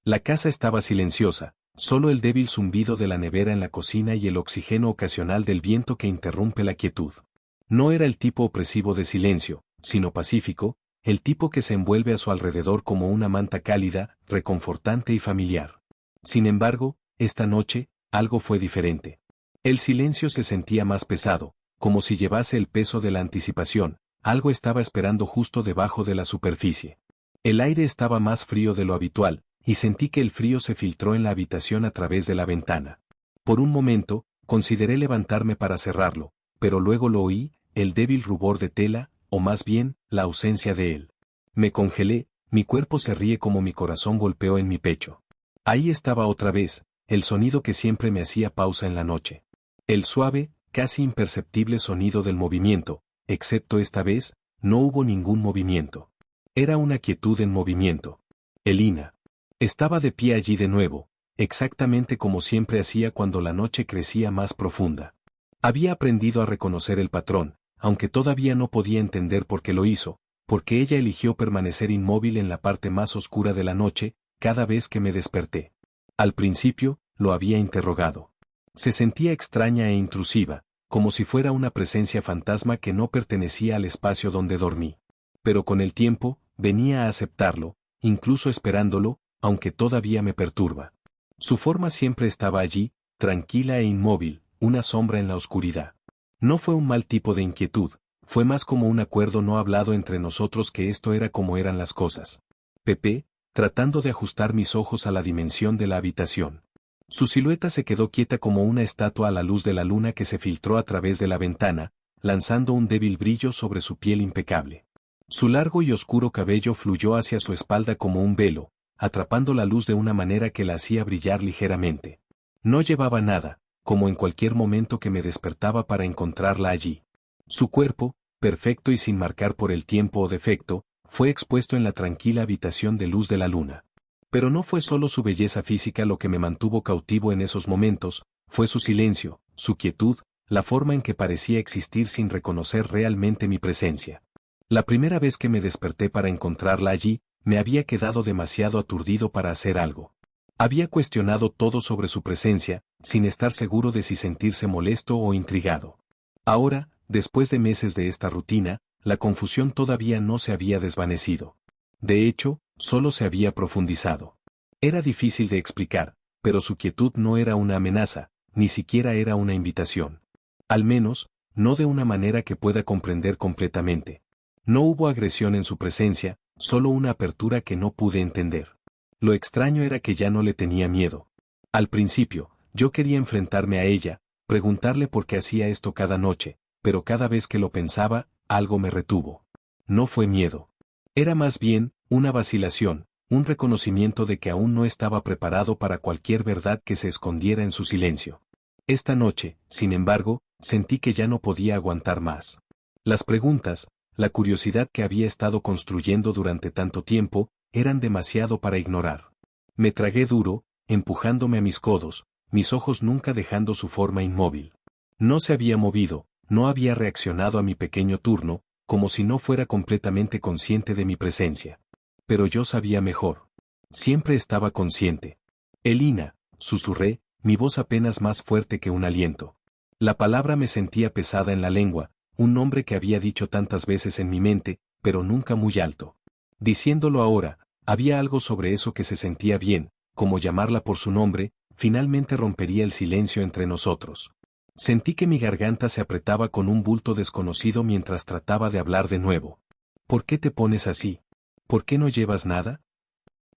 La casa estaba silenciosa, solo el débil zumbido de la nevera en la cocina y el oxígeno ocasional del viento que interrumpe la quietud. No era el tipo opresivo de silencio, sino pacífico, el tipo que se envuelve a su alrededor como una manta cálida, reconfortante y familiar. Sin embargo, esta noche, algo fue diferente. El silencio se sentía más pesado, como si llevase el peso de la anticipación, algo estaba esperando justo debajo de la superficie. El aire estaba más frío de lo habitual, y sentí que el frío se filtró en la habitación a través de la ventana. Por un momento, consideré levantarme para cerrarlo, pero luego lo oí, el débil rubor de tela, o más bien, la ausencia de él. Me congelé, mi cuerpo se ríe como mi corazón golpeó en mi pecho. Ahí estaba otra vez, el sonido que siempre me hacía pausa en la noche. El suave, casi imperceptible sonido del movimiento, excepto esta vez, no hubo ningún movimiento. Era una quietud en movimiento. Elina. Estaba de pie allí de nuevo, exactamente como siempre hacía cuando la noche crecía más profunda. Había aprendido a reconocer el patrón, aunque todavía no podía entender por qué lo hizo, porque ella eligió permanecer inmóvil en la parte más oscura de la noche, cada vez que me desperté. Al principio, lo había interrogado. Se sentía extraña e intrusiva, como si fuera una presencia fantasma que no pertenecía al espacio donde dormí. Pero con el tiempo, venía a aceptarlo, incluso esperándolo, aunque todavía me perturba. Su forma siempre estaba allí, tranquila e inmóvil, una sombra en la oscuridad. No fue un mal tipo de inquietud, fue más como un acuerdo no hablado entre nosotros que esto era como eran las cosas. Pepe, tratando de ajustar mis ojos a la dimensión de la habitación. Su silueta se quedó quieta como una estatua a la luz de la luna que se filtró a través de la ventana, lanzando un débil brillo sobre su piel impecable. Su largo y oscuro cabello fluyó hacia su espalda como un velo, atrapando la luz de una manera que la hacía brillar ligeramente. No llevaba nada, como en cualquier momento que me despertaba para encontrarla allí. Su cuerpo, perfecto y sin marcar por el tiempo o defecto, fue expuesto en la tranquila habitación de luz de la luna. Pero no fue solo su belleza física lo que me mantuvo cautivo en esos momentos, fue su silencio, su quietud, la forma en que parecía existir sin reconocer realmente mi presencia. La primera vez que me desperté para encontrarla allí, me había quedado demasiado aturdido para hacer algo. Había cuestionado todo sobre su presencia, sin estar seguro de si sentirse molesto o intrigado. Ahora, después de meses de esta rutina, la confusión todavía no se había desvanecido. De hecho, solo se había profundizado. Era difícil de explicar, pero su quietud no era una amenaza, ni siquiera era una invitación. Al menos, no de una manera que pueda comprender completamente. No hubo agresión en su presencia, solo una apertura que no pude entender. Lo extraño era que ya no le tenía miedo. Al principio, yo quería enfrentarme a ella, preguntarle por qué hacía esto cada noche, pero cada vez que lo pensaba, algo me retuvo. No fue miedo. Era más bien, una vacilación, un reconocimiento de que aún no estaba preparado para cualquier verdad que se escondiera en su silencio. Esta noche, sin embargo, sentí que ya no podía aguantar más. Las preguntas, la curiosidad que había estado construyendo durante tanto tiempo, eran demasiado para ignorar. Me tragué duro, empujándome a mis codos, mis ojos nunca dejando su forma inmóvil. No se había movido, no había reaccionado a mi pequeño turno, como si no fuera completamente consciente de mi presencia. Pero yo sabía mejor. Siempre estaba consciente. Elina, susurré, mi voz apenas más fuerte que un aliento. La palabra me sentía pesada en la lengua, un nombre que había dicho tantas veces en mi mente, pero nunca muy alto. Diciéndolo ahora, había algo sobre eso que se sentía bien, como llamarla por su nombre, finalmente rompería el silencio entre nosotros. Sentí que mi garganta se apretaba con un bulto desconocido mientras trataba de hablar de nuevo. ¿Por qué te pones así? ¿Por qué no llevas nada?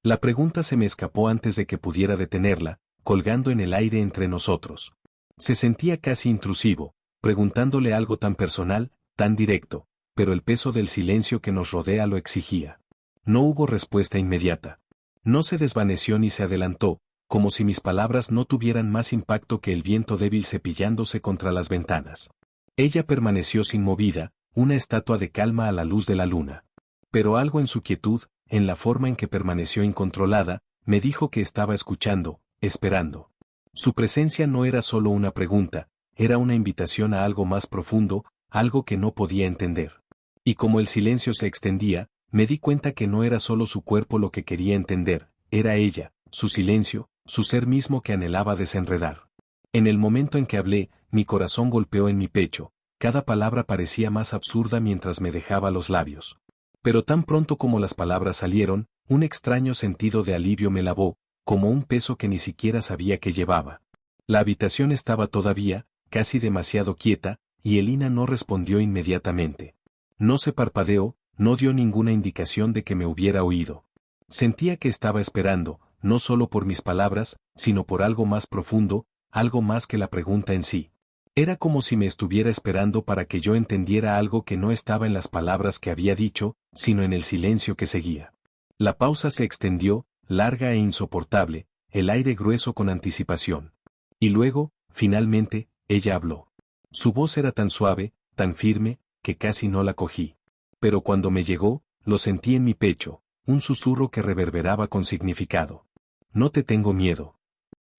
La pregunta se me escapó antes de que pudiera detenerla, colgando en el aire entre nosotros. Se sentía casi intrusivo, preguntándole algo tan personal, tan directo, pero el peso del silencio que nos rodea lo exigía. No hubo respuesta inmediata. No se desvaneció ni se adelantó, como si mis palabras no tuvieran más impacto que el viento débil cepillándose contra las ventanas. Ella permaneció sin movida, una estatua de calma a la luz de la luna. Pero algo en su quietud, en la forma en que permaneció incontrolada, me dijo que estaba escuchando, esperando. Su presencia no era solo una pregunta, era una invitación a algo más profundo, algo que no podía entender. Y como el silencio se extendía, me di cuenta que no era solo su cuerpo lo que quería entender, era ella, su silencio, su ser mismo que anhelaba desenredar. En el momento en que hablé, mi corazón golpeó en mi pecho, cada palabra parecía más absurda mientras me dejaba los labios. Pero tan pronto como las palabras salieron, un extraño sentido de alivio me lavó, como un peso que ni siquiera sabía que llevaba. La habitación estaba todavía, casi demasiado quieta, y Elina no respondió inmediatamente. No se parpadeó, no dio ninguna indicación de que me hubiera oído. Sentía que estaba esperando, no solo por mis palabras, sino por algo más profundo, algo más que la pregunta en sí. Era como si me estuviera esperando para que yo entendiera algo que no estaba en las palabras que había dicho, sino en el silencio que seguía. La pausa se extendió, larga e insoportable, el aire grueso con anticipación. Y luego, finalmente, ella habló. Su voz era tan suave, tan firme, que casi no la cogí. Pero cuando me llegó, lo sentí en mi pecho, un susurro que reverberaba con significado. No te tengo miedo.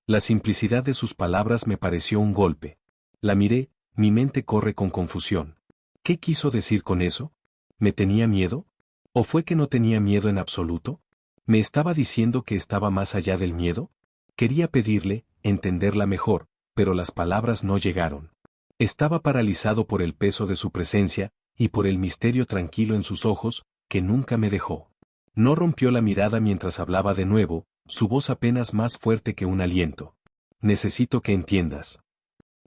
La simplicidad de sus palabras me pareció un golpe. La miré, mi mente corre con confusión. ¿Qué quiso decir con eso? ¿Me tenía miedo? ¿O fue que no tenía miedo en absoluto? ¿Me estaba diciendo que estaba más allá del miedo? Quería pedirle, entenderla mejor, pero las palabras no llegaron. Estaba paralizado por el peso de su presencia, y por el misterio tranquilo en sus ojos, que nunca me dejó. No rompió la mirada mientras hablaba de nuevo, su voz apenas más fuerte que un aliento. Necesito que entiendas.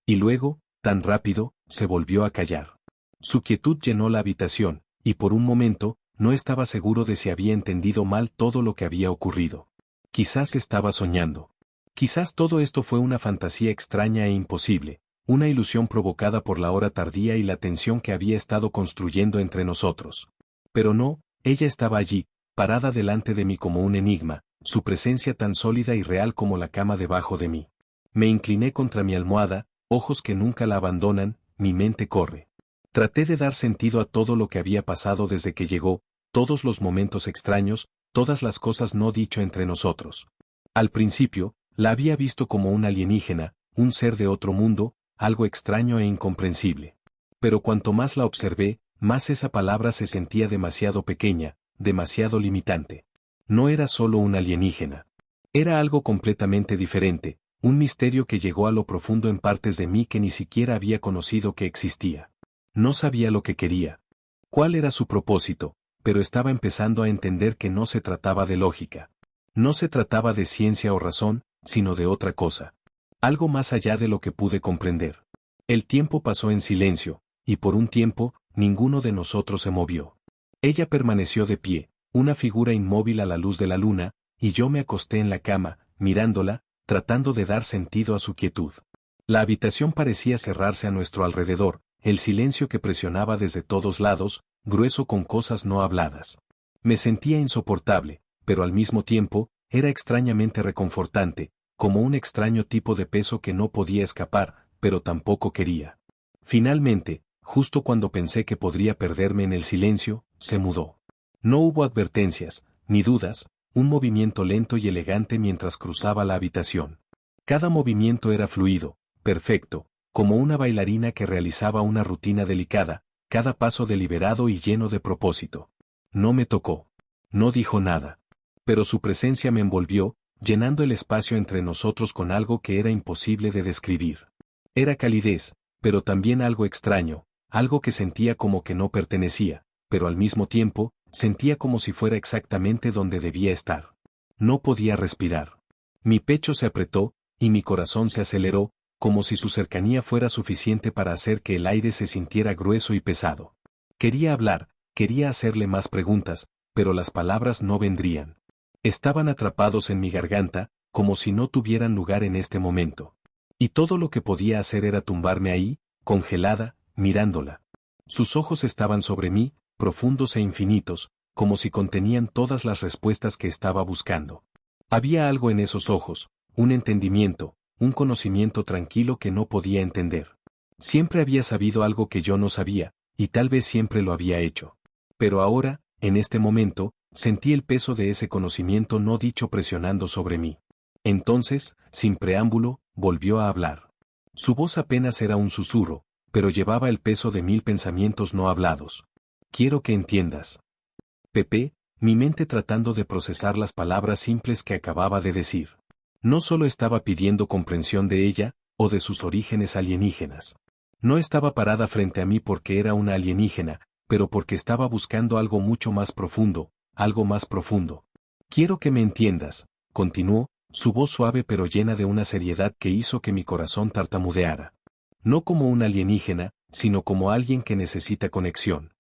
Y luego, tan rápido, se volvió a callar. Su quietud llenó la habitación, y por un momento, no estaba seguro de si había entendido mal todo lo que había ocurrido. Quizás estaba soñando. Quizás todo esto fue una fantasía extraña e imposible, una ilusión provocada por la hora tardía y la tensión que había estado construyendo entre nosotros. Pero no, ella estaba allí, parada delante de mí como un enigma, su presencia tan sólida y real como la cama debajo de mí. Me incliné contra mi almohada, ojos que nunca la abandonan, mi mente corre. Traté de dar sentido a todo lo que había pasado desde que llegó, todos los momentos extraños, todas las cosas no dicho entre nosotros. Al principio, la había visto como un alienígena, un ser de otro mundo, algo extraño e incomprensible. Pero cuanto más la observé, más esa palabra se sentía demasiado pequeña, demasiado limitante. No era solo un alienígena. Era algo completamente diferente, un misterio que llegó a lo profundo en partes de mí que ni siquiera había conocido que existía. No sabía lo que quería. ¿Cuál era su propósito? Pero estaba empezando a entender que no se trataba de lógica. No se trataba de ciencia o razón, sino de otra cosa. Algo más allá de lo que pude comprender. El tiempo pasó en silencio, y por un tiempo, ninguno de nosotros se movió. Ella permaneció de pie, una figura inmóvil a la luz de la luna, y yo me acosté en la cama, mirándola, tratando de dar sentido a su quietud. La habitación parecía cerrarse a nuestro alrededor, el silencio que presionaba desde todos lados, grueso con cosas no habladas. Me sentía insoportable, pero al mismo tiempo, era extrañamente reconfortante, como un extraño tipo de peso que no podía escapar, pero tampoco quería. Finalmente, justo cuando pensé que podría perderme en el silencio, se mudó. No hubo advertencias, ni dudas, un movimiento lento y elegante mientras cruzaba la habitación. Cada movimiento era fluido, perfecto, como una bailarina que realizaba una rutina delicada, cada paso deliberado y lleno de propósito. No me tocó. No dijo nada. Pero su presencia me envolvió, llenando el espacio entre nosotros con algo que era imposible de describir. Era calidez, pero también algo extraño, algo que sentía como que no pertenecía, pero al mismo tiempo, sentía como si fuera exactamente donde debía estar. No podía respirar. Mi pecho se apretó, y mi corazón se aceleró, como si su cercanía fuera suficiente para hacer que el aire se sintiera grueso y pesado. Quería hablar, quería hacerle más preguntas, pero las palabras no vendrían. Estaban atrapados en mi garganta, como si no tuvieran lugar en este momento. Y todo lo que podía hacer era tumbarme ahí, congelada, mirándola. Sus ojos estaban sobre mí, profundos e infinitos, como si contenían todas las respuestas que estaba buscando. Había algo en esos ojos, un entendimiento, un conocimiento tranquilo que no podía entender. Siempre había sabido algo que yo no sabía, y tal vez siempre lo había hecho. Pero ahora, en este momento, sentí el peso de ese conocimiento no dicho presionando sobre mí. Entonces, sin preámbulo, volvió a hablar. Su voz apenas era un susurro, pero llevaba el peso de 1000 pensamientos no hablados. Quiero que entiendas. Pepe, mi mente tratando de procesar las palabras simples que acababa de decir. No solo estaba pidiendo comprensión de ella, o de sus orígenes alienígenas. No estaba parada frente a mí porque era una alienígena, pero porque estaba buscando algo mucho más profundo, algo más profundo. Quiero que me entiendas, continuó, su voz suave pero llena de una seriedad que hizo que mi corazón tartamudeara. No como un alienígena, sino como alguien que necesita conexión.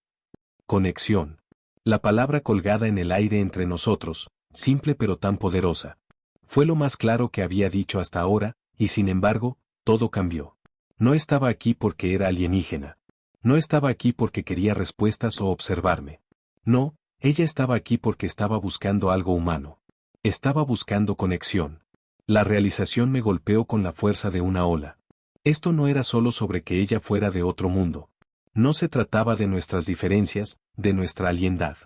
Conexión. La palabra colgada en el aire entre nosotros, simple pero tan poderosa. Fue lo más claro que había dicho hasta ahora, y sin embargo, todo cambió. No estaba aquí porque era alienígena. No estaba aquí porque quería respuestas o observarme. No, ella estaba aquí porque estaba buscando algo humano. Estaba buscando conexión. La realización me golpeó con la fuerza de una ola. Esto no era solo sobre que ella fuera de otro mundo. No se trataba de nuestras diferencias, de nuestra aliendad.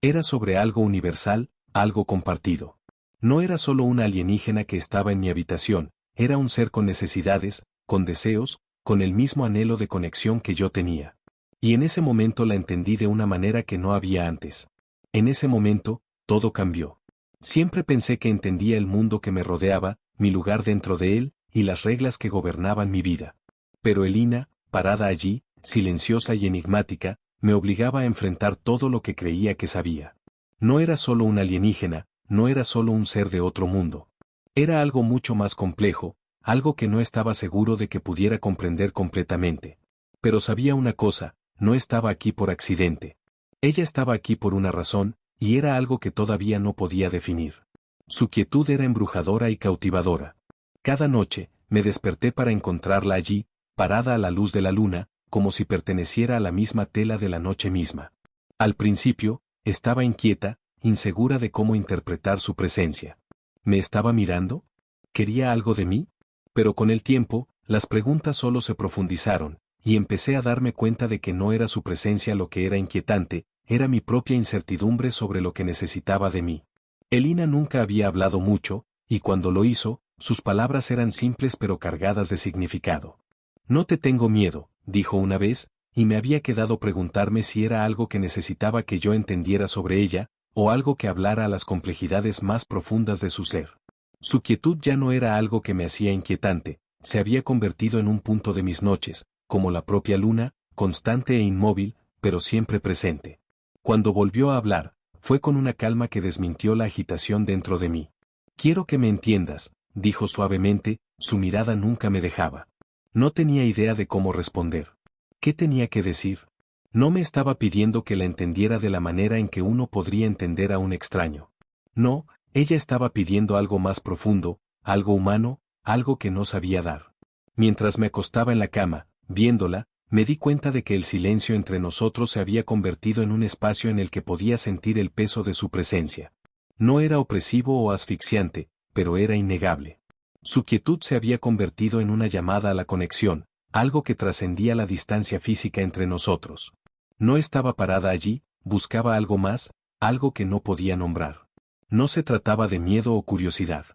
Era sobre algo universal, algo compartido. No era solo una alienígena que estaba en mi habitación, era un ser con necesidades, con deseos, con el mismo anhelo de conexión que yo tenía. Y en ese momento la entendí de una manera que no había antes. En ese momento, todo cambió. Siempre pensé que entendía el mundo que me rodeaba, mi lugar dentro de él, y las reglas que gobernaban mi vida. Pero Elina, parada allí, silenciosa y enigmática, me obligaba a enfrentar todo lo que creía que sabía. No era solo un alienígena, no era solo un ser de otro mundo. Era algo mucho más complejo, algo que no estaba seguro de que pudiera comprender completamente. Pero sabía una cosa, no estaba aquí por accidente. Ella estaba aquí por una razón, y era algo que todavía no podía definir. Su quietud era embrujadora y cautivadora. Cada noche, me desperté para encontrarla allí, parada a la luz de la luna, como si perteneciera a la misma tela de la noche misma. Al principio, estaba inquieta, insegura de cómo interpretar su presencia. ¿Me estaba mirando? ¿Quería algo de mí? Pero con el tiempo, las preguntas solo se profundizaron, y empecé a darme cuenta de que no era su presencia lo que era inquietante, era mi propia incertidumbre sobre lo que necesitaba de mí. Elina nunca había hablado mucho, y cuando lo hizo, sus palabras eran simples pero cargadas de significado. No te tengo miedo, dijo una vez, y me había quedado preguntarme si era algo que necesitaba que yo entendiera sobre ella, o algo que hablara a las complejidades más profundas de su ser. Su quietud ya no era algo que me hacía inquietante, se había convertido en un punto de mis noches, como la propia luna, constante e inmóvil, pero siempre presente. Cuando volvió a hablar, fue con una calma que desmintió la agitación dentro de mí. Quiero que me entiendas, dijo suavemente, su mirada nunca me dejaba. No tenía idea de cómo responder. ¿Qué tenía que decir? No me estaba pidiendo que la entendiera de la manera en que uno podría entender a un extraño. No, ella estaba pidiendo algo más profundo, algo humano, algo que no sabía dar. Mientras me acostaba en la cama, viéndola, me di cuenta de que el silencio entre nosotros se había convertido en un espacio en el que podía sentir el peso de su presencia. No era opresivo o asfixiante, pero era innegable. Su quietud se había convertido en una llamada a la conexión, algo que trascendía la distancia física entre nosotros. No estaba parada allí, buscaba algo más, algo que no podía nombrar. No se trataba de miedo o curiosidad.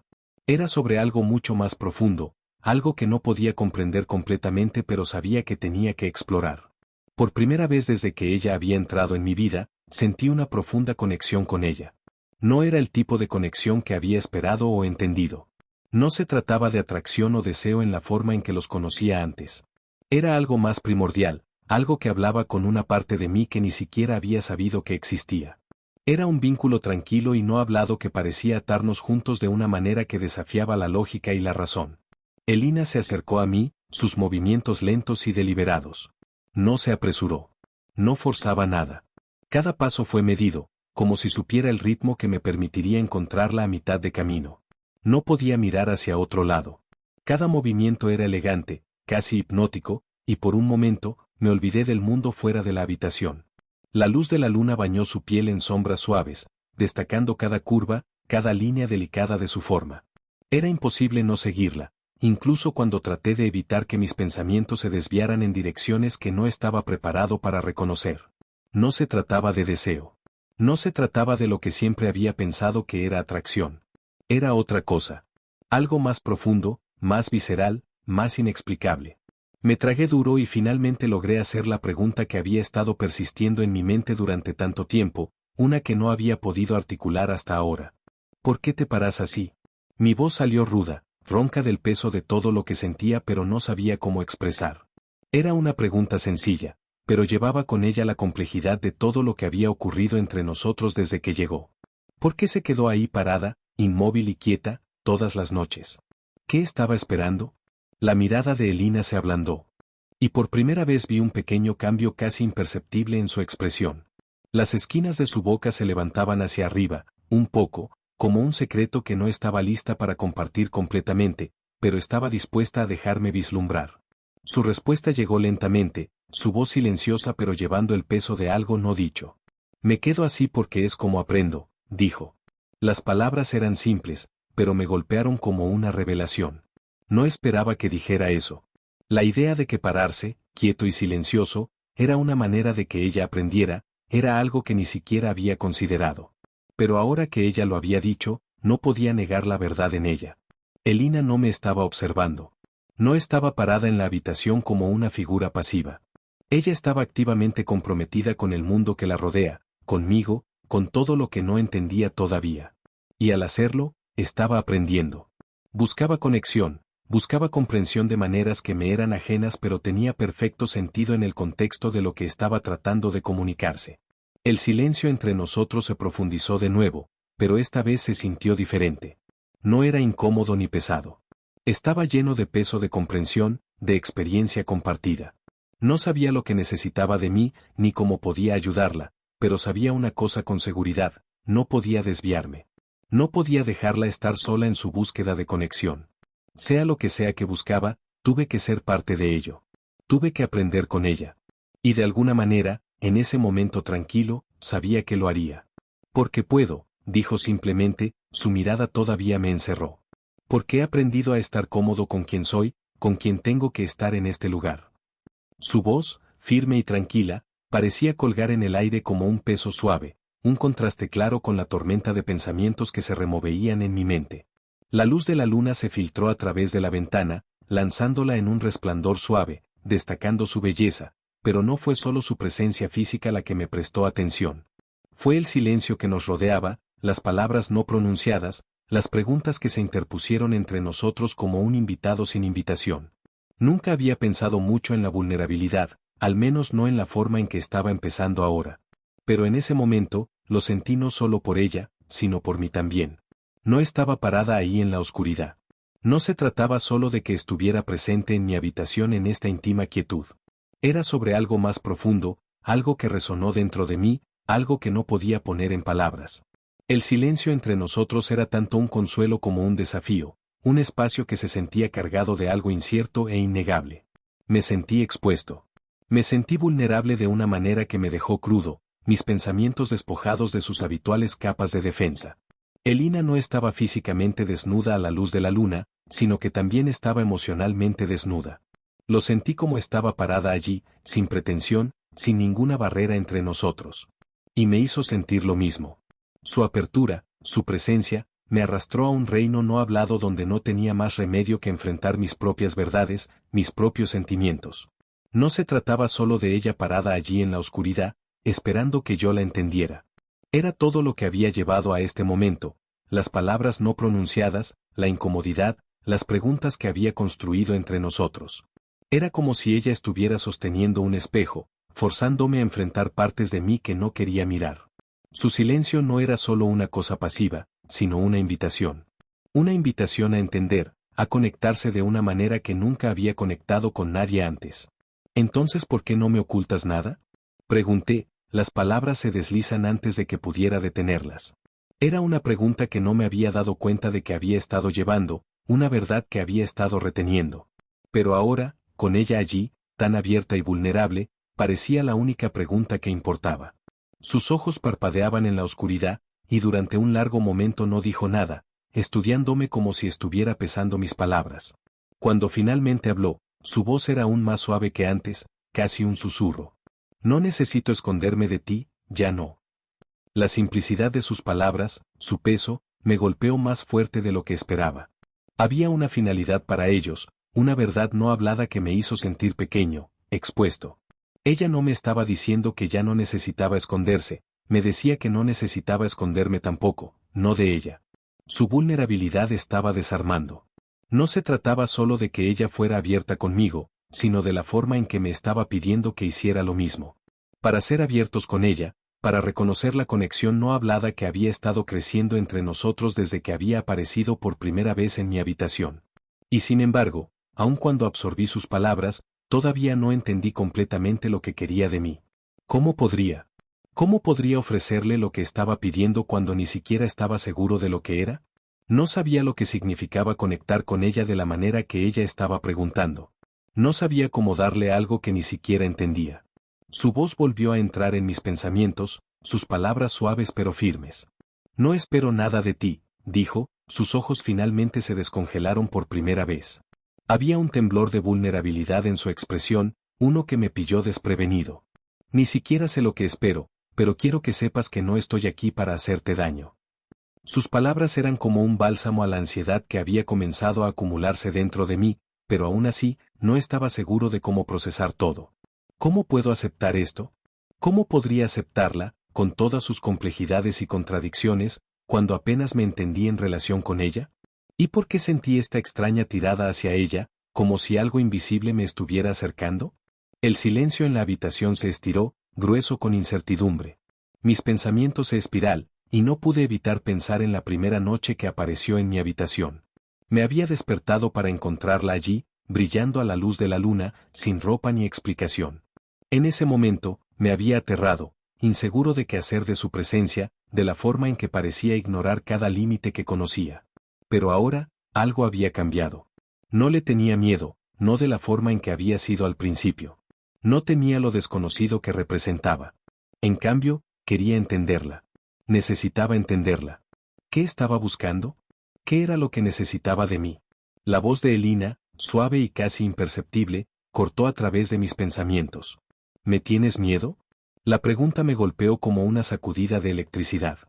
Era sobre algo mucho más profundo, algo que no podía comprender completamente pero sabía que tenía que explorar. Por primera vez desde que ella había entrado en mi vida, sentí una profunda conexión con ella. No era el tipo de conexión que había esperado o entendido. No se trataba de atracción o deseo en la forma en que los conocía antes. Era algo más primordial, algo que hablaba con una parte de mí que ni siquiera había sabido que existía. Era un vínculo tranquilo y no hablado que parecía atarnos juntos de una manera que desafiaba la lógica y la razón. Elina se acercó a mí, sus movimientos lentos y deliberados. No se apresuró. No forzaba nada. Cada paso fue medido, como si supiera el ritmo que me permitiría encontrarla a mitad de camino. No podía mirar hacia otro lado. Cada movimiento era elegante, casi hipnótico, y por un momento, me olvidé del mundo fuera de la habitación. La luz de la luna bañó su piel en sombras suaves, destacando cada curva, cada línea delicada de su forma. Era imposible no seguirla, incluso cuando traté de evitar que mis pensamientos se desviaran en direcciones que no estaba preparado para reconocer. No se trataba de deseo. No se trataba de lo que siempre había pensado que era atracción. Era otra cosa. Algo más profundo, más visceral, más inexplicable. Me tragué duro y finalmente logré hacer la pregunta que había estado persistiendo en mi mente durante tanto tiempo, una que no había podido articular hasta ahora. ¿Por qué te paras así? Mi voz salió ruda, ronca del peso de todo lo que sentía, pero no sabía cómo expresar. Era una pregunta sencilla, pero llevaba con ella la complejidad de todo lo que había ocurrido entre nosotros desde que llegó. ¿Por qué se quedó ahí parada, inmóvil y quieta, todas las noches? ¿Qué estaba esperando? La mirada de Elina se ablandó. Y por primera vez vi un pequeño cambio casi imperceptible en su expresión. Las esquinas de su boca se levantaban hacia arriba, un poco, como un secreto que no estaba lista para compartir completamente, pero estaba dispuesta a dejarme vislumbrar. Su respuesta llegó lentamente, su voz silenciosa pero llevando el peso de algo no dicho. Me quedo así porque es como aprendo, dijo. Las palabras eran simples, pero me golpearon como una revelación. No esperaba que dijera eso. La idea de que pararse, quieto y silencioso, era una manera de que ella aprendiera, era algo que ni siquiera había considerado. Pero ahora que ella lo había dicho, no podía negar la verdad en ella. Elina no me estaba observando. No estaba parada en la habitación como una figura pasiva. Ella estaba activamente comprometida con el mundo que la rodea, conmigo, con todo lo que no entendía todavía. Y al hacerlo, estaba aprendiendo. Buscaba conexión, buscaba comprensión de maneras que me eran ajenas, pero tenía perfecto sentido en el contexto de lo que estaba tratando de comunicarse. El silencio entre nosotros se profundizó de nuevo, pero esta vez se sintió diferente. No era incómodo ni pesado. Estaba lleno de peso de comprensión, de experiencia compartida. No sabía lo que necesitaba de mí, ni cómo podía ayudarla, pero sabía una cosa con seguridad: no podía desviarme. No podía dejarla estar sola en su búsqueda de conexión. Sea lo que sea que buscaba, tuve que ser parte de ello. Tuve que aprender con ella. Y de alguna manera, en ese momento tranquilo, sabía que lo haría. Porque puedo, dijo simplemente, su mirada todavía me encerró. Porque he aprendido a estar cómodo con quien soy, con quien tengo que estar en este lugar. Su voz, firme y tranquila, parecía colgar en el aire como un peso suave, un contraste claro con la tormenta de pensamientos que se removeían en mi mente. La luz de la luna se filtró a través de la ventana, lanzándola en un resplandor suave, destacando su belleza, pero no fue solo su presencia física la que me prestó atención. Fue el silencio que nos rodeaba, las palabras no pronunciadas, las preguntas que se interpusieron entre nosotros como un invitado sin invitación. Nunca había pensado mucho en la vulnerabilidad, al menos no en la forma en que estaba empezando ahora. Pero en ese momento, lo sentí no solo por ella, sino por mí también. No estaba parada ahí en la oscuridad. No se trataba solo de que estuviera presente en mi habitación en esta íntima quietud. Era sobre algo más profundo, algo que resonó dentro de mí, algo que no podía poner en palabras. El silencio entre nosotros era tanto un consuelo como un desafío, un espacio que se sentía cargado de algo incierto e innegable. Me sentí expuesto. Me sentí vulnerable de una manera que me dejó crudo, mis pensamientos despojados de sus habituales capas de defensa. Elina no estaba físicamente desnuda a la luz de la luna, sino que también estaba emocionalmente desnuda. Lo sentí como estaba parada allí, sin pretensión, sin ninguna barrera entre nosotros. Y me hizo sentir lo mismo. Su apertura, su presencia, me arrastró a un reino no hablado donde no tenía más remedio que enfrentar mis propias verdades, mis propios sentimientos. No se trataba solo de ella parada allí en la oscuridad, esperando que yo la entendiera. Era todo lo que había llevado a este momento, las palabras no pronunciadas, la incomodidad, las preguntas que había construido entre nosotros. Era como si ella estuviera sosteniendo un espejo, forzándome a enfrentar partes de mí que no quería mirar. Su silencio no era solo una cosa pasiva, sino una invitación. Una invitación a entender, a conectarse de una manera que nunca había conectado con nadie antes. ¿Entonces por qué no me ocultas nada?, pregunté. Las palabras se deslizan antes de que pudiera detenerlas. Era una pregunta que no me había dado cuenta de que había estado llevando, una verdad que había estado reteniendo. Pero ahora, con ella allí, tan abierta y vulnerable, parecía la única pregunta que importaba. Sus ojos parpadeaban en la oscuridad, y durante un largo momento no dijo nada, estudiándome como si estuviera pesando mis palabras. Cuando finalmente habló, su voz era aún más suave que antes, casi un susurro. No necesito esconderme de ti, ya no. La simplicidad de sus palabras, su peso, me golpeó más fuerte de lo que esperaba. Había una finalidad para ellos, una verdad no hablada que me hizo sentir pequeño, expuesto. Ella no me estaba diciendo que ya no necesitaba esconderse, Me decía que no necesitaba esconderme tampoco, no de ella. Su vulnerabilidad estaba desarmando. No se trataba solo de que ella fuera abierta conmigo, sino de la forma en que me estaba pidiendo que hiciera lo mismo. Para ser abiertos con ella, para reconocer la conexión no hablada que había estado creciendo entre nosotros desde que había aparecido por primera vez en mi habitación. Y sin embargo, aun cuando absorbí sus palabras, todavía no entendí completamente lo que quería de mí. ¿Cómo podría? ¿Cómo podría ofrecerle lo que estaba pidiendo cuando ni siquiera estaba seguro de lo que era? No sabía lo que significaba conectar con ella de la manera que ella estaba preguntando. No sabía cómo darle algo que ni siquiera entendía. Su voz volvió a entrar en mis pensamientos, sus palabras suaves pero firmes. No espero nada de ti, dijo, sus ojos finalmente se descongelaron por primera vez. Había un temblor de vulnerabilidad en su expresión, uno que me pilló desprevenido. Ni siquiera sé lo que espero, pero quiero que sepas que no estoy aquí para hacerte daño. Sus palabras eran como un bálsamo a la ansiedad que había comenzado a acumularse dentro de mí, pero aún así, no estaba seguro de cómo procesar todo. ¿Cómo puedo aceptar esto? ¿Cómo podría aceptarla, con todas sus complejidades y contradicciones, cuando apenas me entendí en relación con ella? ¿Y por qué sentí esta extraña tirada hacia ella, como si algo invisible me estuviera acercando? El silencio en la habitación se estiró, grueso con incertidumbre. Mis pensamientos se espiral, y no pude evitar pensar en la primera noche que apareció en mi habitación. Me había despertado para encontrarla allí, brillando a la luz de la luna, sin ropa ni explicación. En ese momento, me había aterrado, inseguro de qué hacer de su presencia, de la forma en que parecía ignorar cada límite que conocía. Pero ahora, algo había cambiado. No le tenía miedo, no de la forma en que había sido al principio. No temía lo desconocido que representaba. En cambio, quería entenderla. Necesitaba entenderla. ¿Qué estaba buscando? ¿Qué era lo que necesitaba de mí? La voz de Elina, suave y casi imperceptible, cortó a través de mis pensamientos. ¿Me tienes miedo? La pregunta me golpeó como una sacudida de electricidad.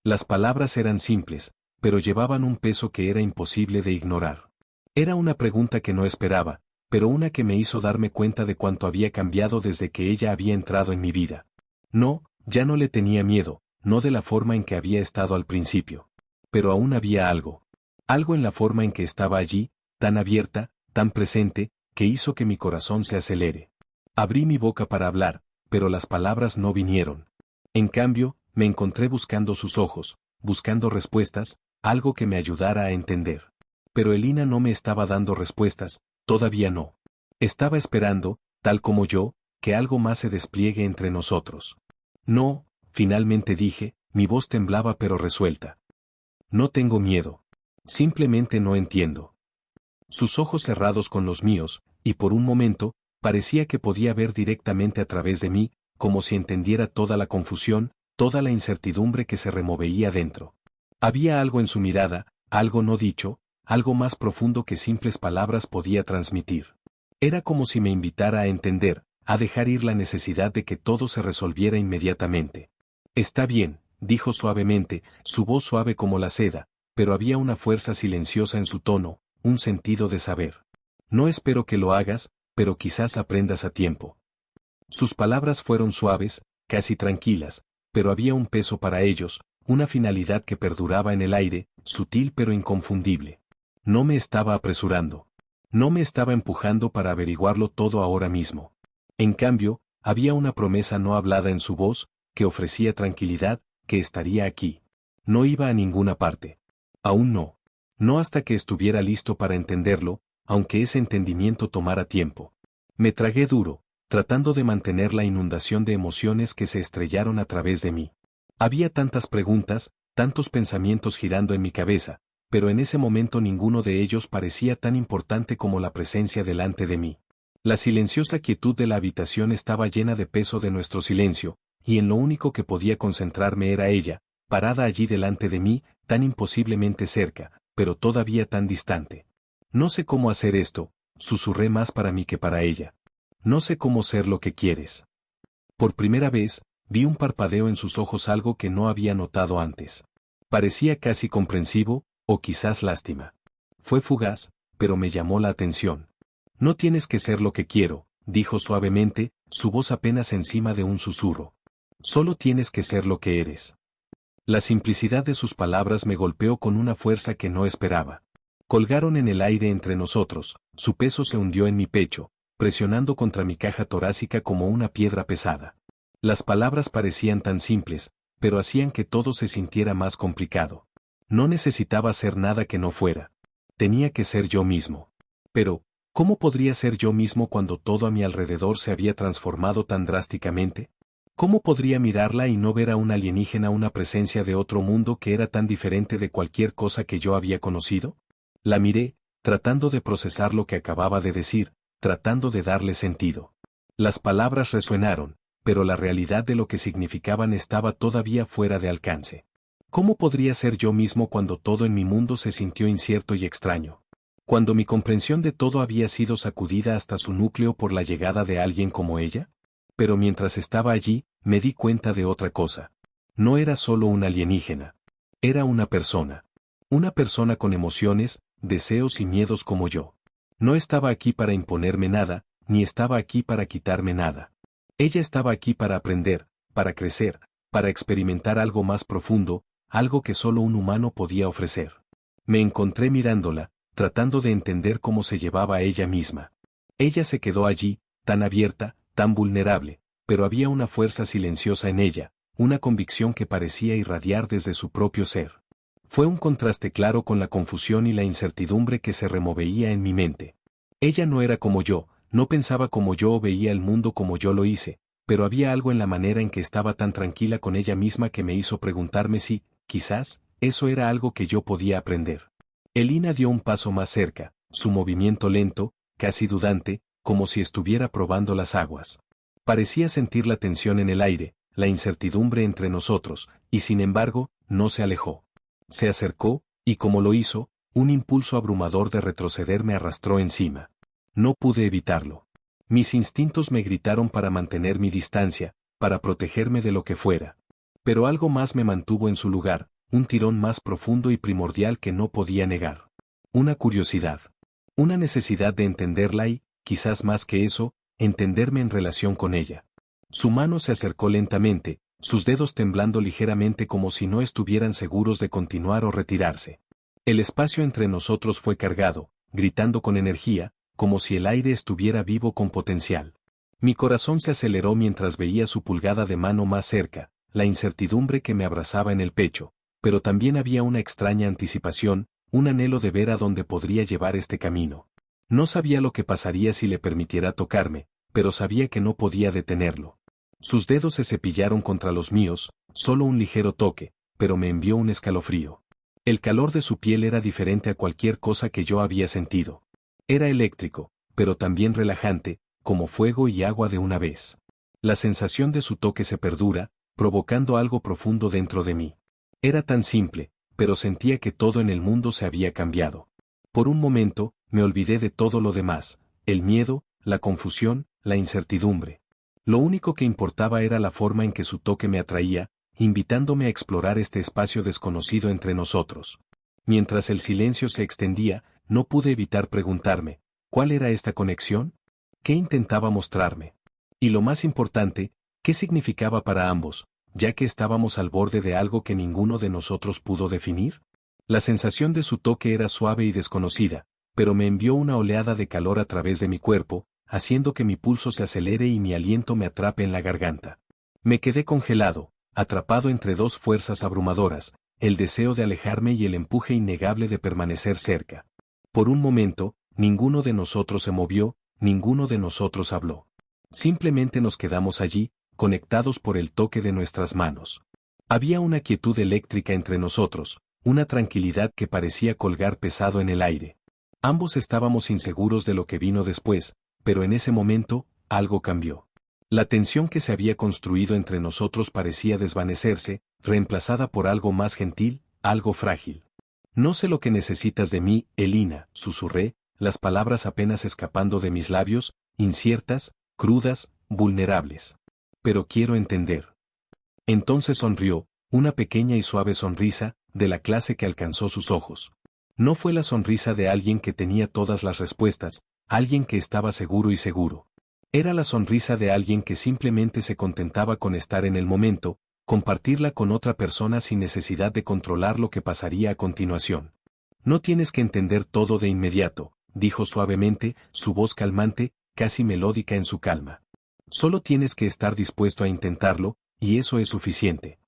Las palabras eran simples, pero llevaban un peso que era imposible de ignorar. Era una pregunta que no esperaba, pero una que me hizo darme cuenta de cuánto había cambiado desde que ella había entrado en mi vida. No, ya no le tenía miedo, no de la forma en que había estado al principio. Pero aún había algo. Algo en la forma en que estaba allí, tan abierta, tan presente, que hizo que mi corazón se acelere. Abrí mi boca para hablar, pero las palabras no vinieron. En cambio, me encontré buscando sus ojos, buscando respuestas, algo que me ayudara a entender. Pero Elina no me estaba dando respuestas, todavía no. Estaba esperando, tal como yo, que algo más se despliegue entre nosotros. No, finalmente dije, mi voz temblaba pero resuelta. No tengo miedo. Simplemente no entiendo. Sus ojos cerrados con los míos, y por un momento, parecía que podía ver directamente a través de mí, como si entendiera toda la confusión, toda la incertidumbre que se removeía dentro. Había algo en su mirada, algo no dicho, algo más profundo que simples palabras podía transmitir. Era como si me invitara a entender, a dejar ir la necesidad de que todo se resolviera inmediatamente. Está bien, dijo suavemente, su voz suave como la seda, pero había una fuerza silenciosa en su tono, un sentido de saber. No espero que lo hagas, pero quizás aprendas a tiempo. Sus palabras fueron suaves, casi tranquilas, pero había un peso para ellos, una finalidad que perduraba en el aire, sutil pero inconfundible. No me estaba apresurando. No me estaba empujando para averiguarlo todo ahora mismo. En cambio, había una promesa no hablada en su voz, que ofrecía tranquilidad, que estaría aquí. No iba a ninguna parte. Aún no. No hasta que estuviera listo para entenderlo, aunque ese entendimiento tomara tiempo. Me tragué duro, tratando de mantener la inundación de emociones que se estrellaron a través de mí. Había tantas preguntas, tantos pensamientos girando en mi cabeza, pero en ese momento ninguno de ellos parecía tan importante como la presencia delante de mí. La silenciosa quietud de la habitación estaba llena de peso de nuestro silencio, y en lo único que podía concentrarme era ella, parada allí delante de mí, tan imposiblemente cerca, pero todavía tan distante. No sé cómo hacer esto, susurré más para mí que para ella. No sé cómo ser lo que quieres. Por primera vez, vi un parpadeo en sus ojos, algo que no había notado antes. Parecía casi comprensivo, o quizás lástima. Fue fugaz, pero me llamó la atención. No tienes que ser lo que quiero, dijo suavemente, su voz apenas encima de un susurro. Solo tienes que ser lo que eres. La simplicidad de sus palabras me golpeó con una fuerza que no esperaba. Colgaron en el aire entre nosotros, su peso se hundió en mi pecho, presionando contra mi caja torácica como una piedra pesada. Las palabras parecían tan simples, pero hacían que todo se sintiera más complicado. No necesitaba ser nada que no fuera. Tenía que ser yo mismo. Pero, ¿cómo podría ser yo mismo cuando todo a mi alrededor se había transformado tan drásticamente? ¿Cómo podría mirarla y no ver a un alienígena, una presencia de otro mundo que era tan diferente de cualquier cosa que yo había conocido? La miré, tratando de procesar lo que acababa de decir, tratando de darle sentido. Las palabras resonaron, pero la realidad de lo que significaban estaba todavía fuera de alcance. ¿Cómo podría ser yo mismo cuando todo en mi mundo se sintió incierto y extraño? Cuando mi comprensión de todo había sido sacudida hasta su núcleo por la llegada de alguien como ella? Pero mientras estaba allí, me di cuenta de otra cosa. No era solo un alienígena. Era una persona. Una persona con emociones, deseos y miedos como yo. No estaba aquí para imponerme nada, ni estaba aquí para quitarme nada. Ella estaba aquí para aprender, para crecer, para experimentar algo más profundo, algo que solo un humano podía ofrecer. Me encontré mirándola, tratando de entender cómo se llevaba a ella misma. Ella se quedó allí, tan abierta, tan vulnerable, pero había una fuerza silenciosa en ella, una convicción que parecía irradiar desde su propio ser. Fue un contraste claro con la confusión y la incertidumbre que se removeía en mi mente. Ella no era como yo, no pensaba como yo o veía el mundo como yo lo hice, pero había algo en la manera en que estaba tan tranquila con ella misma que me hizo preguntarme si, quizás, eso era algo que yo podía aprender. Elina dio un paso más cerca, su movimiento lento, casi dudante, como si estuviera probando las aguas. Parecía sentir la tensión en el aire, la incertidumbre entre nosotros, y sin embargo, no se alejó. Se acercó, y como lo hizo, un impulso abrumador de retroceder me arrastró encima. No pude evitarlo. Mis instintos me gritaron para mantener mi distancia, para protegerme de lo que fuera. Pero algo más me mantuvo en su lugar, un tirón más profundo y primordial que no podía negar. Una curiosidad. Una necesidad de entenderla y, quizás más que eso, entenderme en relación con ella. Su mano se acercó lentamente, sus dedos temblando ligeramente como si no estuvieran seguros de continuar o retirarse. El espacio entre nosotros fue cargado, gritando con energía, como si el aire estuviera vivo con potencial. Mi corazón se aceleró mientras veía su pulgada de mano más cerca, la incertidumbre que me abrazaba en el pecho, pero también había una extraña anticipación, un anhelo de ver a dónde podría llevar este camino. No sabía lo que pasaría si le permitiera tocarme, pero sabía que no podía detenerlo. Sus dedos se cepillaron contra los míos, solo un ligero toque, pero me envió un escalofrío. El calor de su piel era diferente a cualquier cosa que yo había sentido. Era eléctrico, pero también relajante, como fuego y agua de una vez. La sensación de su toque se perdura, provocando algo profundo dentro de mí. Era tan simple, pero sentía que todo en el mundo se había cambiado. Por un momento, me olvidé de todo lo demás, el miedo, la confusión, la incertidumbre. Lo único que importaba era la forma en que su toque me atraía, invitándome a explorar este espacio desconocido entre nosotros. Mientras el silencio se extendía, no pude evitar preguntarme, ¿cuál era esta conexión? ¿Qué intentaba mostrarme? Y lo más importante, ¿qué significaba para ambos, ya que estábamos al borde de algo que ninguno de nosotros pudo definir? La sensación de su toque era suave y desconocida, pero me envió una oleada de calor a través de mi cuerpo, haciendo que mi pulso se acelere y mi aliento me atrape en la garganta. Me quedé congelado, atrapado entre dos fuerzas abrumadoras, el deseo de alejarme y el empuje innegable de permanecer cerca. Por un momento, ninguno de nosotros se movió, ninguno de nosotros habló. Simplemente nos quedamos allí, conectados por el toque de nuestras manos. Había una quietud eléctrica entre nosotros, una tranquilidad que parecía colgar pesado en el aire. Ambos estábamos inseguros de lo que vino después, pero en ese momento, algo cambió. La tensión que se había construido entre nosotros parecía desvanecerse, reemplazada por algo más gentil, algo frágil. No sé lo que necesitas de mí, Elina, susurré, las palabras apenas escapando de mis labios, inciertas, crudas, vulnerables. Pero quiero entender. Entonces sonrió, una pequeña y suave sonrisa, de la clase que alcanzó sus ojos. No fue la sonrisa de alguien que tenía todas las respuestas, alguien que estaba seguro y seguro. Era la sonrisa de alguien que simplemente se contentaba con estar en el momento, compartirla con otra persona sin necesidad de controlar lo que pasaría a continuación. No tienes que entender todo de inmediato, dijo suavemente, su voz calmante, casi melódica en su calma. Solo tienes que estar dispuesto a intentarlo, y eso es suficiente.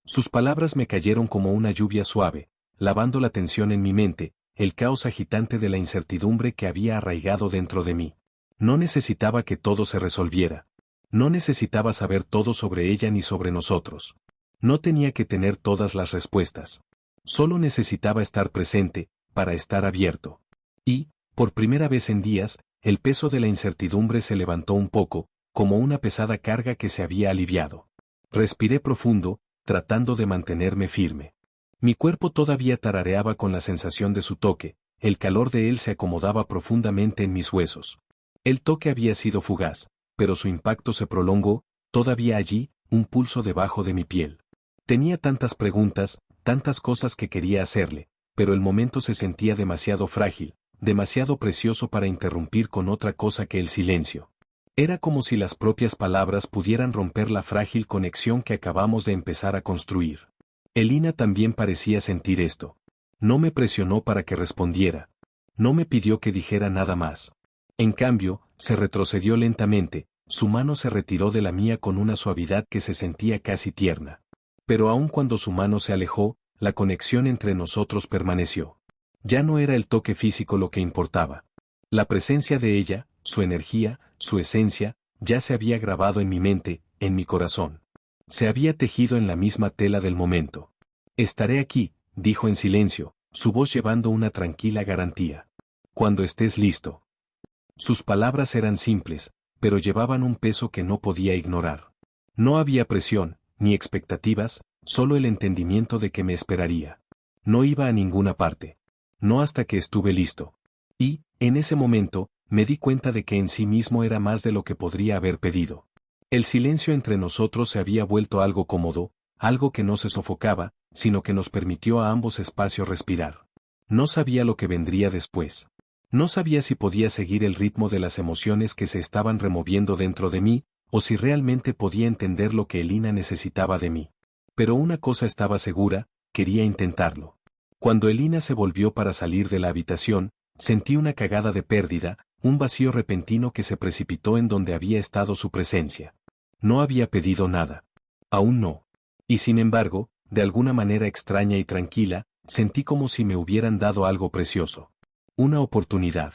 Sus palabras me cayeron como una lluvia suave, lavando la tensión en mi mente, el caos agitante de la incertidumbre que había arraigado dentro de mí. No necesitaba que todo se resolviera. No necesitaba saber todo sobre ella ni sobre nosotros. No tenía que tener todas las respuestas. Solo necesitaba estar presente, para estar abierto. Y, por primera vez en días, el peso de la incertidumbre se levantó un poco, como una pesada carga que se había aliviado. Respiré profundo, tratando de mantenerme firme. Mi cuerpo todavía tarareaba con la sensación de su toque, el calor de él se acomodaba profundamente en mis huesos. El toque había sido fugaz, pero su impacto se prolongó, todavía allí, un pulso debajo de mi piel. Tenía tantas preguntas, tantas cosas que quería hacerle, pero el momento se sentía demasiado frágil, demasiado precioso para interrumpir con otra cosa que el silencio. Era como si las propias palabras pudieran romper la frágil conexión que acabamos de empezar a construir. Elina también parecía sentir esto. No me presionó para que respondiera. No me pidió que dijera nada más. En cambio, se retrocedió lentamente, su mano se retiró de la mía con una suavidad que se sentía casi tierna. Pero aun cuando su mano se alejó, la conexión entre nosotros permaneció. Ya no era el toque físico lo que importaba. La presencia de ella, su energía, su esencia, ya se había grabado en mi mente, en mi corazón. Se había tejido en la misma tela del momento. Estaré aquí, dijo en silencio, su voz llevando una tranquila garantía. Cuando estés listo. Sus palabras eran simples, pero llevaban un peso que no podía ignorar. No había presión, ni expectativas, solo el entendimiento de que me esperaría. No iba a ninguna parte. No hasta que estuve listo. Y, en ese momento, me di cuenta de que en sí mismo era más de lo que podría haber pedido. El silencio entre nosotros se había vuelto algo cómodo, algo que no se sofocaba, sino que nos permitió a ambos espacio respirar. No sabía lo que vendría después. No sabía si podía seguir el ritmo de las emociones que se estaban removiendo dentro de mí, o si realmente podía entender lo que Elina necesitaba de mí. Pero una cosa estaba segura, quería intentarlo. Cuando Elina se volvió para salir de la habitación, sentí una cagada de pérdida, un vacío repentino que se precipitó en donde había estado su presencia. No había pedido nada. Aún no. Y sin embargo, de alguna manera extraña y tranquila, sentí como si me hubieran dado algo precioso. Una oportunidad.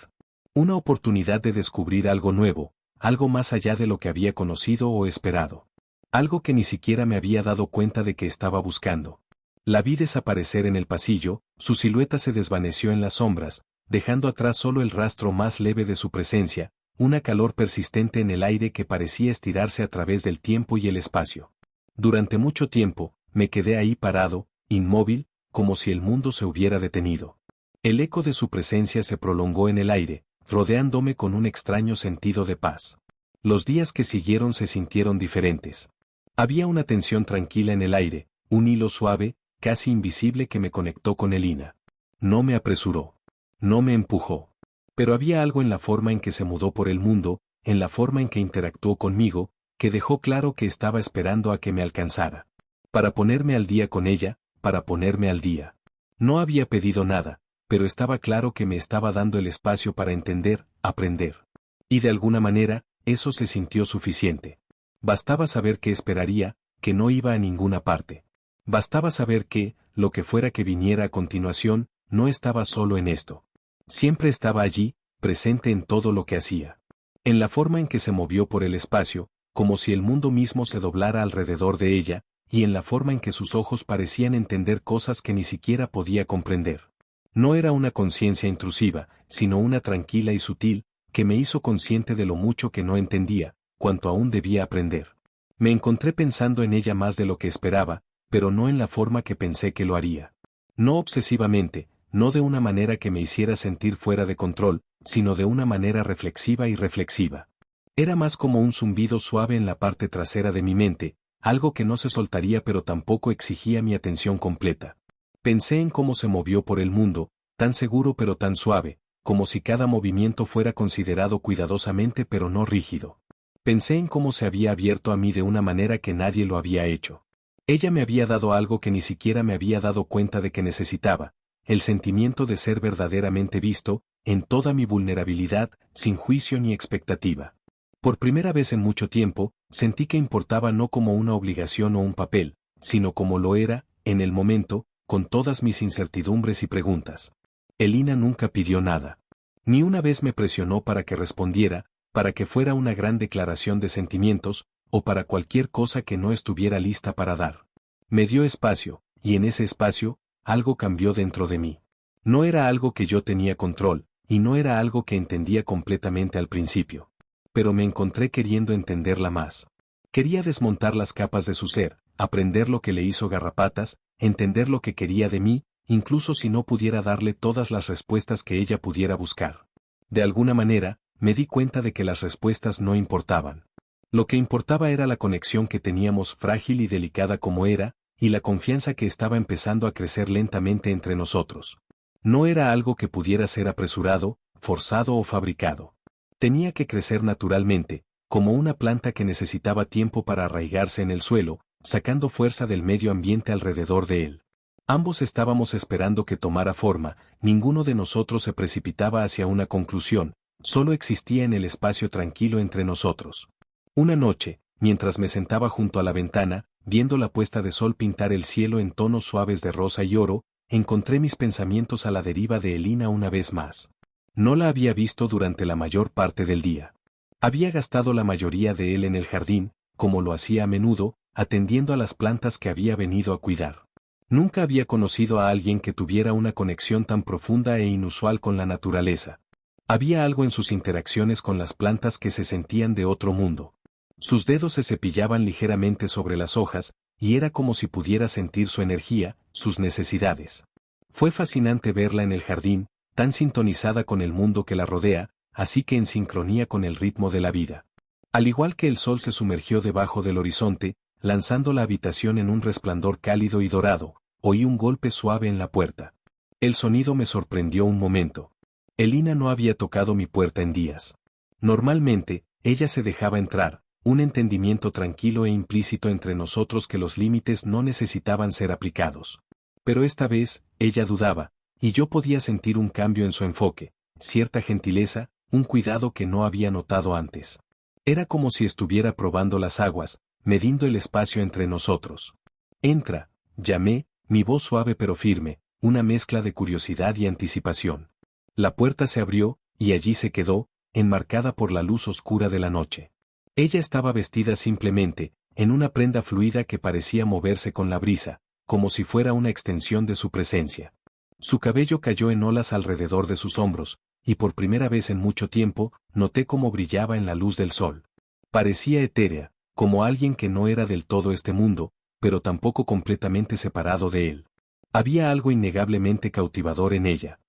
Una oportunidad de descubrir algo nuevo, algo más allá de lo que había conocido o esperado. Algo que ni siquiera me había dado cuenta de que estaba buscando. La vi desaparecer en el pasillo, su silueta se desvaneció en las sombras, dejando atrás solo el rastro más leve de su presencia, una calor persistente en el aire que parecía estirarse a través del tiempo y el espacio. Durante mucho tiempo, me quedé ahí parado, inmóvil, como si el mundo se hubiera detenido. El eco de su presencia se prolongó en el aire, rodeándome con un extraño sentido de paz. Los días que siguieron se sintieron diferentes. Había una tensión tranquila en el aire, un hilo suave, casi invisible que me conectó con Elina. No me apresuró. No me empujó. Pero había algo en la forma en que se mudó por el mundo, en la forma en que interactuó conmigo, que dejó claro que estaba esperando a que me alcanzara. Para ponerme al día con ella, para ponerme al día. No había pedido nada, pero estaba claro que me estaba dando el espacio para entender, aprender. Y de alguna manera, eso se sintió suficiente. Bastaba saber que esperaría, que no iba a ninguna parte. Bastaba saber que, lo que fuera que viniera a continuación, no estaba solo en esto. Siempre estaba allí, presente en todo lo que hacía. En la forma en que se movió por el espacio, como si el mundo mismo se doblara alrededor de ella, y en la forma en que sus ojos parecían entender cosas que ni siquiera podía comprender. No era una conciencia intrusiva, sino una tranquila y sutil, que me hizo consciente de lo mucho que no entendía, cuanto aún debía aprender. Me encontré pensando en ella más de lo que esperaba, pero no en la forma que pensé que lo haría. No obsesivamente, no de una manera que me hiciera sentir fuera de control, sino de una manera reflexiva y reflexiva. Era más como un zumbido suave en la parte trasera de mi mente, algo que no se soltaría pero tampoco exigía mi atención completa. Pensé en cómo se movió por el mundo, tan seguro pero tan suave, como si cada movimiento fuera considerado cuidadosamente pero no rígido. Pensé en cómo se había abierto a mí de una manera que nadie lo había hecho. Ella me había dado algo que ni siquiera me había dado cuenta de que necesitaba, el sentimiento de ser verdaderamente visto, en toda mi vulnerabilidad, sin juicio ni expectativa. Por primera vez en mucho tiempo, sentí que importaba no como una obligación o un papel, sino como lo era, en el momento, con todas mis incertidumbres y preguntas. Elina nunca pidió nada. Ni una vez me presionó para que respondiera, para que fuera una gran declaración de sentimientos, o para cualquier cosa que no estuviera lista para dar. Me dio espacio, y en ese espacio, algo cambió dentro de mí. No era algo que yo tenía control, y no era algo que entendía completamente al principio. Pero me encontré queriendo entenderla más. Quería desmontar las capas de su ser, aprender lo que le hizo garrapatas, entender lo que quería de mí, incluso si no pudiera darle todas las respuestas que ella pudiera buscar. De alguna manera, me di cuenta de que las respuestas no importaban. Lo que importaba era la conexión que teníamos, frágil y delicada como era, y la confianza que estaba empezando a crecer lentamente entre nosotros. No era algo que pudiera ser apresurado, forzado o fabricado. Tenía que crecer naturalmente, como una planta que necesitaba tiempo para arraigarse en el suelo, sacando fuerza del medio ambiente alrededor de él. Ambos estábamos esperando que tomara forma, ninguno de nosotros se precipitaba hacia una conclusión, solo existía en el espacio tranquilo entre nosotros. Una noche, mientras me sentaba junto a la ventana, viendo la puesta de sol pintar el cielo en tonos suaves de rosa y oro, encontré mis pensamientos a la deriva de Elina una vez más. No la había visto durante la mayor parte del día. Había gastado la mayoría de él en el jardín, como lo hacía a menudo, atendiendo a las plantas que había venido a cuidar. Nunca había conocido a alguien que tuviera una conexión tan profunda e inusual con la naturaleza. Había algo en sus interacciones con las plantas que se sentían de otro mundo. Sus dedos se cepillaban ligeramente sobre las hojas, y era como si pudiera sentir su energía, sus necesidades. Fue fascinante verla en el jardín, tan sintonizada con el mundo que la rodea, así que en sincronía con el ritmo de la vida. Al igual que el sol se sumergió debajo del horizonte, lanzando la habitación en un resplandor cálido y dorado, oí un golpe suave en la puerta. El sonido me sorprendió un momento. Elina no había tocado mi puerta en días. Normalmente, ella se dejaba entrar, un entendimiento tranquilo e implícito entre nosotros que los límites no necesitaban ser aplicados. Pero esta vez, ella dudaba, y yo podía sentir un cambio en su enfoque, cierta gentileza, un cuidado que no había notado antes. Era como si estuviera probando las aguas, medindo el espacio entre nosotros. «Entra», llamé, mi voz suave pero firme, una mezcla de curiosidad y anticipación. La puerta se abrió, y allí se quedó, enmarcada por la luz oscura de la noche. Ella estaba vestida simplemente, en una prenda fluida que parecía moverse con la brisa, como si fuera una extensión de su presencia. Su cabello cayó en olas alrededor de sus hombros, y por primera vez en mucho tiempo, noté cómo brillaba en la luz del sol. Parecía etérea, como alguien que no era del todo este mundo, pero tampoco completamente separado de él. Había algo innegablemente cautivador en ella.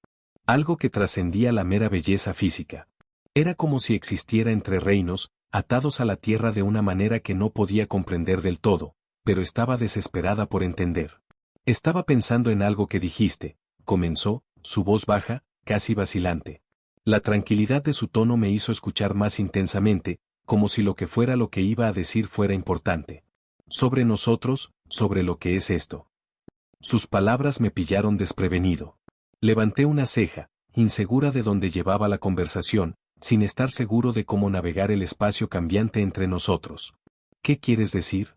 Algo que trascendía la mera belleza física. Era como si existiera entre reinos, atados a la tierra de una manera que no podía comprender del todo, pero estaba desesperada por entender. «Estaba pensando en algo que dijiste», comenzó, su voz baja, casi vacilante. La tranquilidad de su tono me hizo escuchar más intensamente, como si lo que iba a decir fuera importante. «Sobre nosotros, sobre lo que es esto». Sus palabras me pillaron desprevenido. Levanté una ceja, insegura de dónde llevaba la conversación, sin estar seguro de cómo navegar el espacio cambiante entre nosotros. «¿Qué quieres decir?»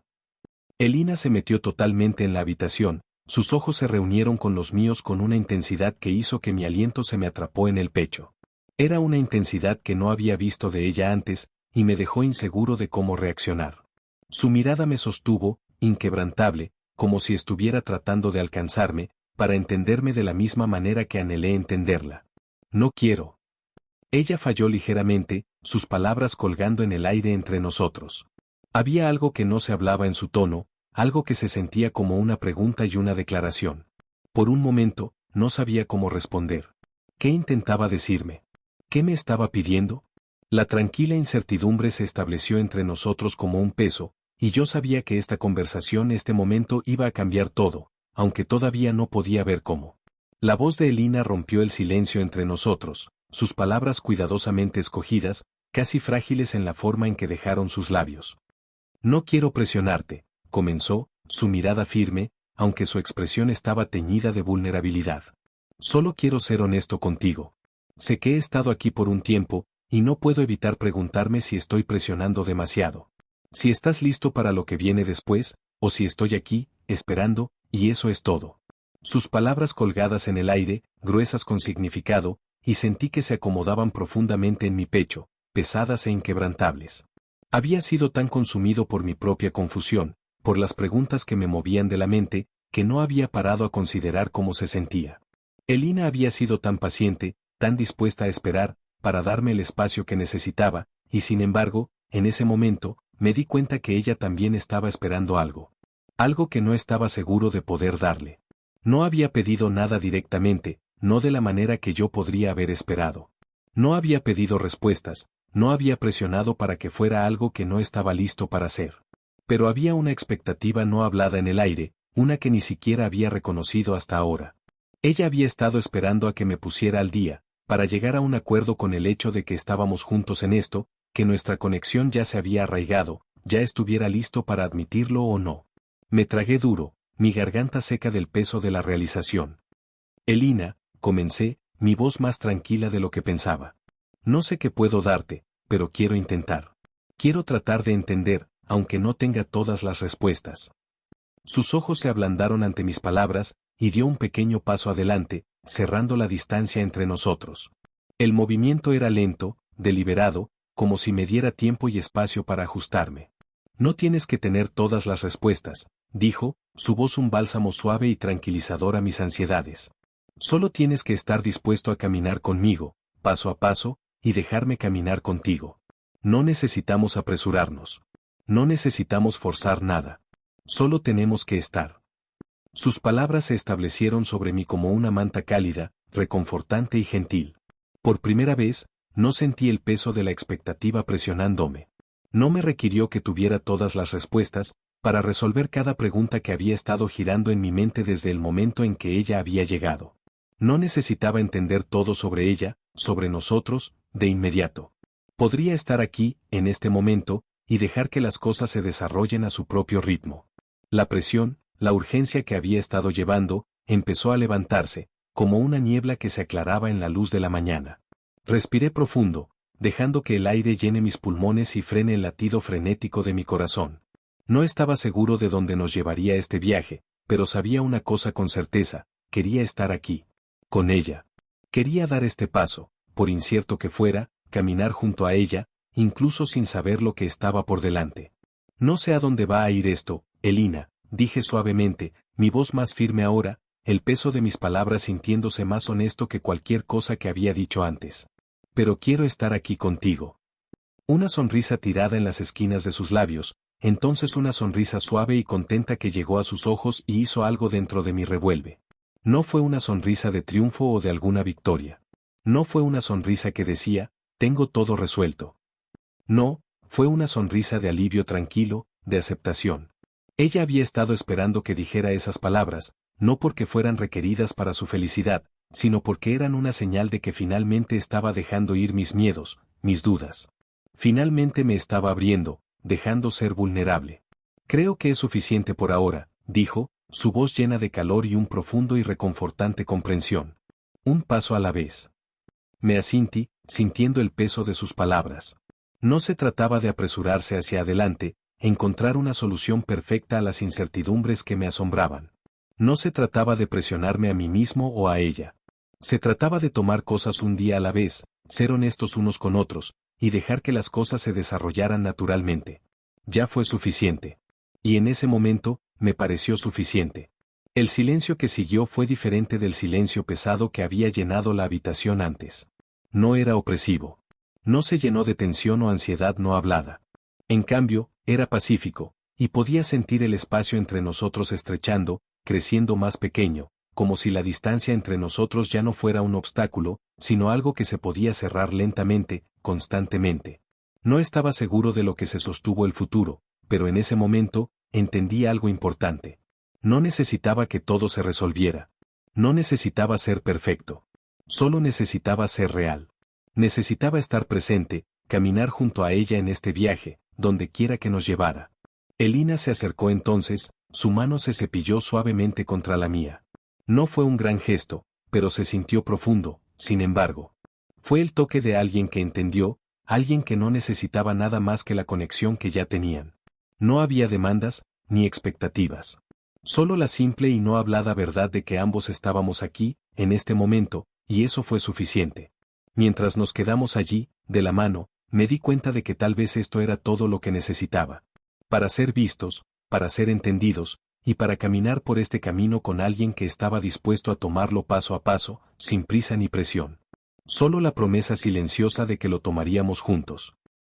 Elina se metió totalmente en la habitación, sus ojos se reunieron con los míos con una intensidad que hizo que mi aliento se me atrapó en el pecho. Era una intensidad que no había visto de ella antes, y me dejó inseguro de cómo reaccionar. Su mirada me sostuvo, inquebrantable, como si estuviera tratando de alcanzarme, para entenderme de la misma manera que anhelé entenderla. «No quiero». Ella falló ligeramente, sus palabras colgando en el aire entre nosotros. Había algo que no se hablaba en su tono, algo que se sentía como una pregunta y una declaración. Por un momento, no sabía cómo responder. ¿Qué intentaba decirme? ¿Qué me estaba pidiendo? La tranquila incertidumbre se estableció entre nosotros como un peso, y yo sabía que esta conversación, este momento, iba a cambiar todo, aunque todavía no podía ver cómo. La voz de Elina rompió el silencio entre nosotros, sus palabras cuidadosamente escogidas, casi frágiles en la forma en que dejaron sus labios. No quiero presionarte, comenzó, su mirada firme, aunque su expresión estaba teñida de vulnerabilidad. Solo quiero ser honesto contigo. Sé que he estado aquí por un tiempo, y no puedo evitar preguntarme si estoy presionando demasiado. Si estás listo para lo que viene después, o si estoy aquí, esperando, y eso es todo. Sus palabras colgadas en el aire, gruesas con significado, y sentí que se acomodaban profundamente en mi pecho, pesadas e inquebrantables. Había sido tan consumido por mi propia confusión, por las preguntas que me movían de la mente, que no había parado a considerar cómo se sentía. Elina había sido tan paciente, tan dispuesta a esperar, para darme el espacio que necesitaba, y sin embargo, en ese momento, me di cuenta que ella también estaba esperando algo. Algo que no estaba seguro de poder darle. No había pedido nada directamente, no de la manera que yo podría haber esperado. No había pedido respuestas, no había presionado para que fuera algo que no estaba listo para hacer. Pero había una expectativa no hablada en el aire, una que ni siquiera había reconocido hasta ahora. Ella había estado esperando a que me pusiera al día, para llegar a un acuerdo con el hecho de que estábamos juntos en esto, que nuestra conexión ya se había arraigado, ya estuviera listo para admitirlo o no. Me tragué duro, mi garganta seca del peso de la realización. Elina, comencé, mi voz más tranquila de lo que pensaba. No sé qué puedo darte, pero quiero intentar. Quiero tratar de entender, aunque no tenga todas las respuestas. Sus ojos se ablandaron ante mis palabras, y dio un pequeño paso adelante, cerrando la distancia entre nosotros. El movimiento era lento, deliberado, como si me diera tiempo y espacio para ajustarme. No tienes que tener todas las respuestas, dijo, su voz un bálsamo suave y tranquilizador a mis ansiedades. Solo tienes que estar dispuesto a caminar conmigo, paso a paso, y dejarme caminar contigo. No necesitamos apresurarnos. No necesitamos forzar nada. Solo tenemos que estar. Sus palabras se establecieron sobre mí como una manta cálida, reconfortante y gentil. Por primera vez, no sentí el peso de la expectativa presionándome. No me requirió que tuviera todas las respuestas, para resolver cada pregunta que había estado girando en mi mente desde el momento en que ella había llegado. No necesitaba entender todo sobre ella, sobre nosotros, de inmediato. Podría estar aquí, en este momento, y dejar que las cosas se desarrollen a su propio ritmo. La presión, la urgencia que había estado llevando, empezó a levantarse, como una niebla que se aclaraba en la luz de la mañana. Respiré profundo, dejando que el aire llene mis pulmones y frene el latido frenético de mi corazón. No estaba seguro de dónde nos llevaría este viaje, pero sabía una cosa con certeza, quería estar aquí. Con ella. Quería dar este paso, por incierto que fuera, caminar junto a ella, incluso sin saber lo que estaba por delante. No sé a dónde va a ir esto, Elina, dije suavemente, mi voz más firme ahora, el peso de mis palabras sintiéndose más honesto que cualquier cosa que había dicho antes. Pero quiero estar aquí contigo. Una sonrisa tirada en las esquinas de sus labios, entonces una sonrisa suave y contenta que llegó a sus ojos y hizo algo dentro de mi revuelve. No fue una sonrisa de triunfo o de alguna victoria. No fue una sonrisa que decía, tengo todo resuelto. No, fue una sonrisa de alivio tranquilo, de aceptación. Ella había estado esperando que dijera esas palabras, no porque fueran requeridas para su felicidad, sino porque eran una señal de que finalmente estaba dejando ir mis miedos, mis dudas. Finalmente me estaba abriendo, dejando ser vulnerable. Creo que es suficiente por ahora, dijo, su voz llena de calor y un profundo y reconfortante comprensión. Un paso a la vez. Me asintí, sintiendo el peso de sus palabras. No se trataba de apresurarse hacia adelante, encontrar una solución perfecta a las incertidumbres que me asombraban. No se trataba de presionarme a mí mismo o a ella. Se trataba de tomar cosas un día a la vez, ser honestos unos con otros, y dejar que las cosas se desarrollaran naturalmente. Ya fue suficiente. Y en ese momento, me pareció suficiente. El silencio que siguió fue diferente del silencio pesado que había llenado la habitación antes. No era opresivo. No se llenó de tensión o ansiedad no hablada. En cambio, era pacífico, y podía sentir el espacio entre nosotros estrechando, creciendo más pequeño, como si la distancia entre nosotros ya no fuera un obstáculo, sino algo que se podía cerrar lentamente, constantemente. No estaba seguro de lo que se sostuvo el futuro, pero en ese momento, entendí algo importante. No necesitaba que todo se resolviera. No necesitaba ser perfecto. Solo necesitaba ser real. Necesitaba estar presente, caminar junto a ella en este viaje, donde quiera que nos llevara. Elina se acercó entonces, su mano se cepilló suavemente contra la mía. No fue un gran gesto, pero se sintió profundo, sin embargo. Fue el toque de alguien que entendió, alguien que no necesitaba nada más que la conexión que ya tenían. No había demandas, ni expectativas. Solo la simple y no hablada verdad de que ambos estábamos aquí, en este momento, y eso fue suficiente. Mientras nos quedamos allí, de la mano, me di cuenta de que tal vez esto era todo lo que necesitaba. Para ser vistos, para ser entendidos, y para caminar por este camino con alguien que estaba dispuesto a tomarlo paso a paso, sin prisa ni presión. Solo la promesa silenciosa de que lo tomaríamos juntos.